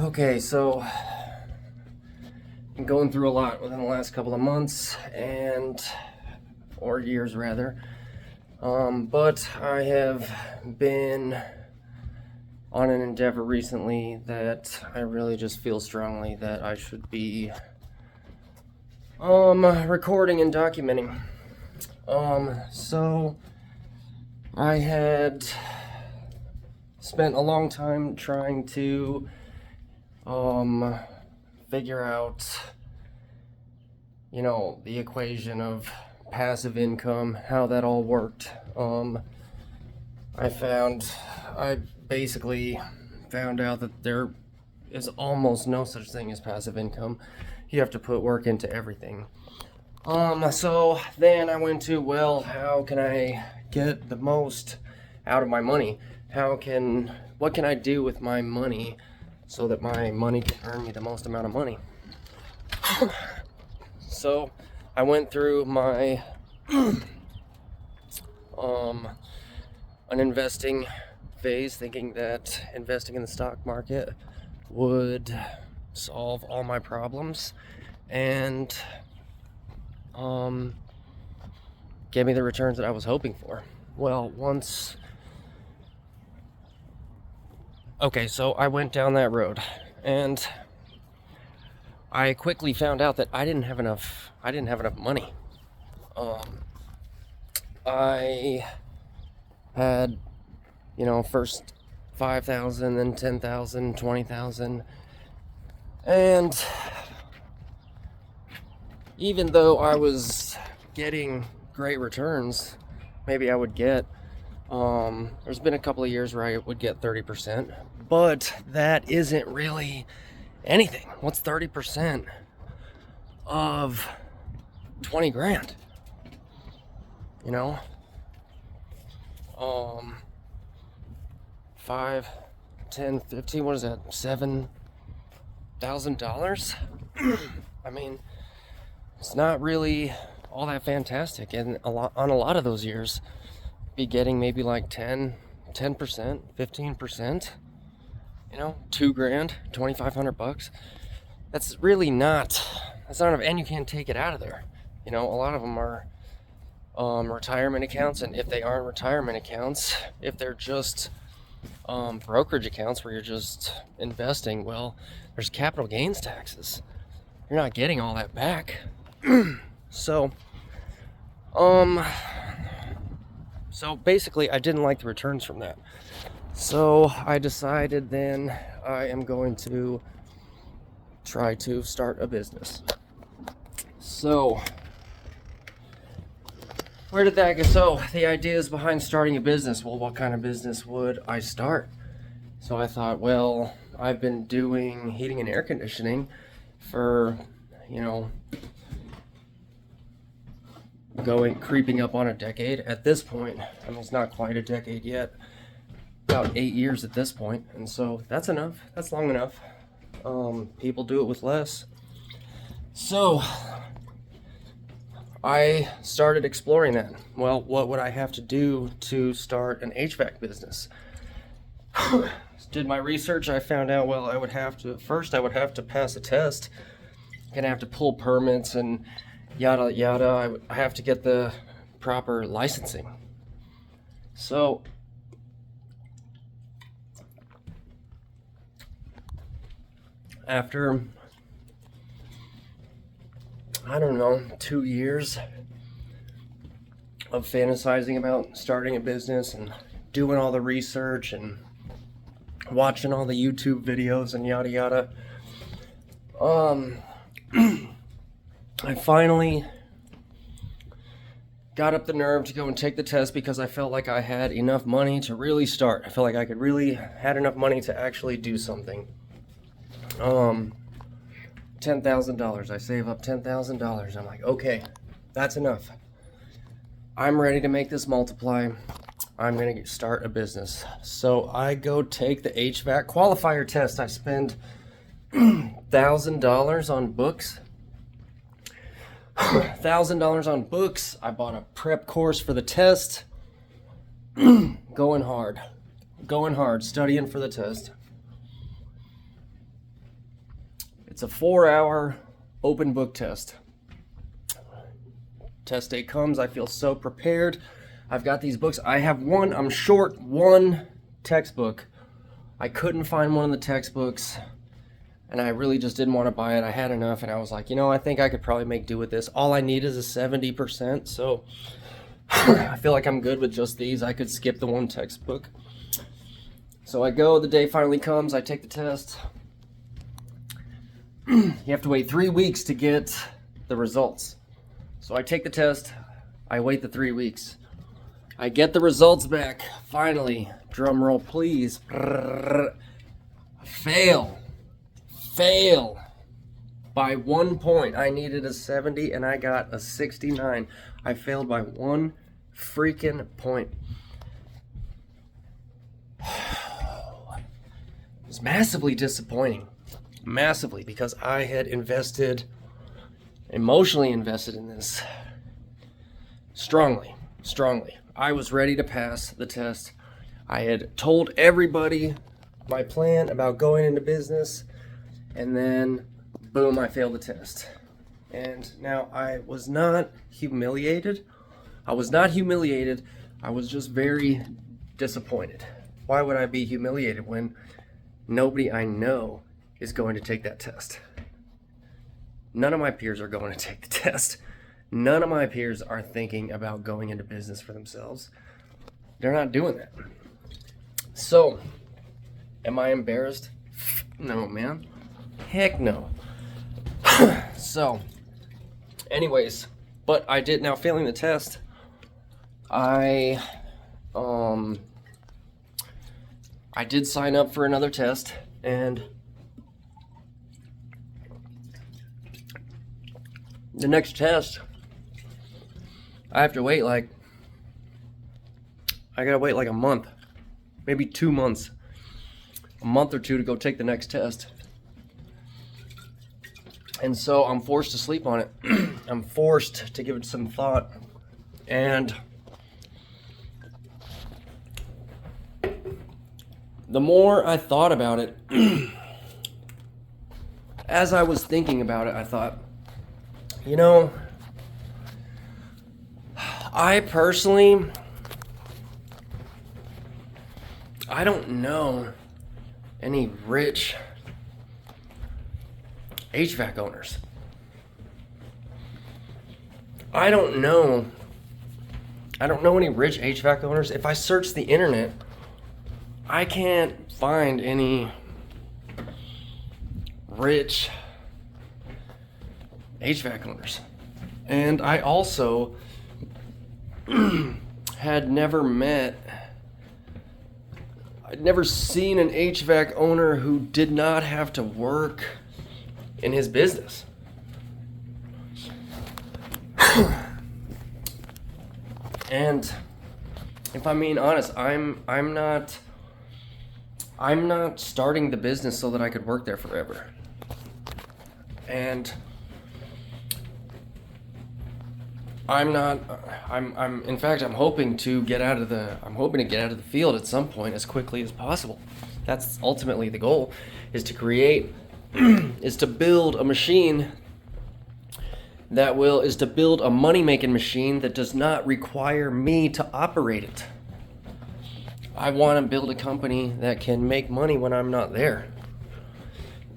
Okay, so I'm going through a lot within the last couple of months or years rather. But I have been on an endeavor recently that I really just feel strongly that I should be recording and documenting. So I had spent a long time trying to figure out, the equation of passive income, how that all worked. I basically found out that there is almost no such thing as passive income. You have to put work into everything. So then I went to, how can I get the most out of my money? What can I do with my money so that my money can earn me the most amount of money? So I went through my an investing phase, thinking that investing in the stock market would solve all my problems and give me the returns that I was hoping for. So I went down that road, and I quickly found out that I didn't have enough money. I had, first 5,000, then 10,000, 20,000, and even though I was getting great returns, maybe I would get, there's been a couple of years where I would get 30%, but that isn't really anything. What's 30% of 20 grand? 5, 10, 15, what is that? $7,000? I mean, it's not really all that fantastic, and on a lot of those years, be getting maybe like 10%, 15%, $2 grand, $2,500. That's really not enough, and you can't take it out of there. A lot of them are retirement accounts, and if they aren't retirement accounts, if they're just brokerage accounts where you're just investing, there's capital gains taxes. You're not getting all that back. So basically I didn't like the returns from that. So I decided then I am going to try to start a business. So where did that go? So the ideas behind starting a business. What kind of business would I start? So I thought, I've been doing heating and air conditioning for, creeping up on a decade at this point. I mean, it's not quite a decade yet, about 8 years at this point, and so that's enough. That's long enough. People do it with less. So I started exploring that. What would I have to do to start an HVAC business? Did my research. I found out, I would have to pass a test. Gonna have to pull permits and yada yada. I have to get the proper licensing. So after, 2 years of fantasizing about starting a business and doing all the research and watching all the YouTube videos and yada yada, I finally got up the nerve to go and take the test because I felt like I had enough money to really start. I felt like I could really had enough money to actually do something. $10,000. I save up $10,000. I'm like, okay, that's enough. I'm ready to make this multiply. I'm going to start a business. So I go take the HVAC qualifier test. I spend $1,000 on books. $1,000 on books. I bought a prep course for the test. Going hard, studying for the test. It's a 4-hour open book test. Test day comes, I feel so prepared. I've got these books. I have one, I'm short one textbook. I couldn't find one of the textbooks, and I really just didn't want to buy it. I had enough, and I was like, I think I could probably make do with this. All I need is a 70%, so I feel like I'm good with just these. I could skip the one textbook. So I go, the day finally comes, I take the test. You have to wait 3 weeks to get the results. So I take the test, I wait the 3 weeks. I get the results back, finally. Drum roll, please. Fail by 1 point. I needed a 70 and I got a 69. I failed by 1 freaking point. It was massively disappointing. Massively, because I had emotionally invested in this. Strongly. I was ready to pass the test. I had told everybody my plan about going into business, and then boom, I failed the test. And now I was not humiliated. I was just very disappointed. Why would I be humiliated when nobody I know is going to take that test? None of my peers are going to take the test. None of my peers are thinking about going into business for themselves. They're not doing that. So, am I embarrassed? No, man. Heck no. So, anyways, but I did, now failing the test, I did sign up for another test, and the next test, I have to wait I gotta wait like a month, maybe 2 months, a month or two to go take the next test. And so I'm forced to sleep on it. I'm forced to give it some thought. And the more I thought about it, as I was thinking about it, I thought, I personally, I don't know any rich HVAC owners. I don't know any rich HVAC owners. If I search the internet, I can't find any rich HVAC owners. And I also I'd never seen an HVAC owner who did not have to work in his business. And if I'm being honest, I'm not starting the business so that I could work there forever. And I'm hoping to get out of the field at some point as quickly as possible. That's ultimately the goal, is to build a machine is to build a money-making machine that does not require me to operate it. I want to build a company that can make money when I'm not there,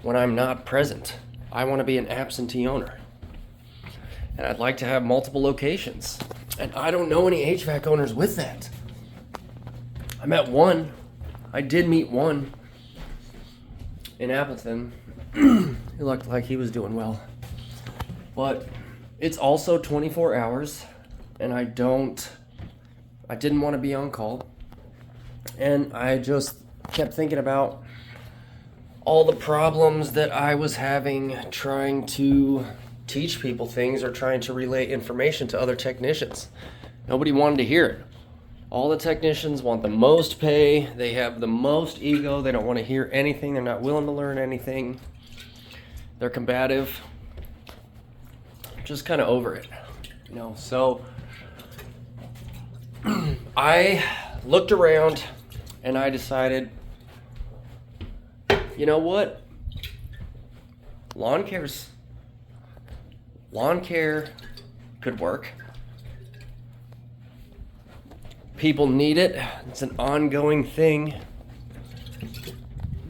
when I'm not present. I want to be an absentee owner. And I'd like to have multiple locations. And I don't know any HVAC owners with that. I met one. I did meet one in Appleton. He looked like he was doing well. But it's also 24 hours, and I didn't want to be on call. And I just kept thinking about all the problems that I was having trying to teach people things or trying to relay information to other technicians. Nobody wanted to hear it. All the technicians want the most pay. They have the most ego. They don't want to hear anything. They're not willing to learn anything. They're combative. Just kind of over it, So I looked around and I decided, you know what? lawn care could work. People need it. It's an ongoing thing.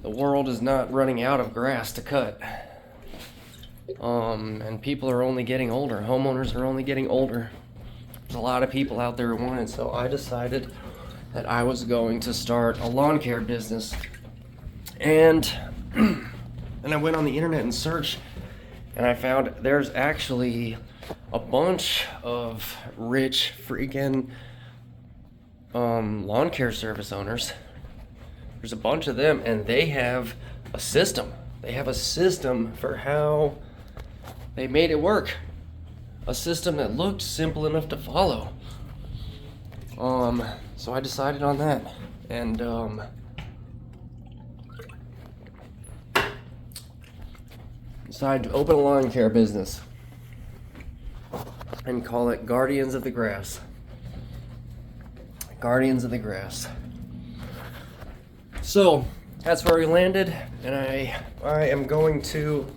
The world is not running out of grass to cut. And people are only getting older. Homeowners are only getting older. There's a lot of people out there who want it. So I decided that I was going to start a lawn care business. And I went on the internet and searched, and I found there's actually a bunch of rich freaking lawn care service owners. There's a bunch of them, and they have a system. They have a system for how they made it work. A system that looked simple enough to follow. So I decided on that, and decided to open a lawn care business and call it Guardians of the Grass. Guardians of the Grass. So that's where we landed, and I am going to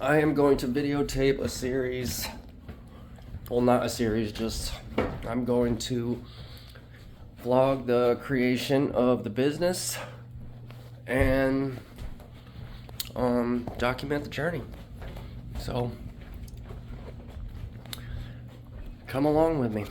videotape a series. Well, not a series, just I'm going to vlog the creation of the business and document the journey. So come along with me.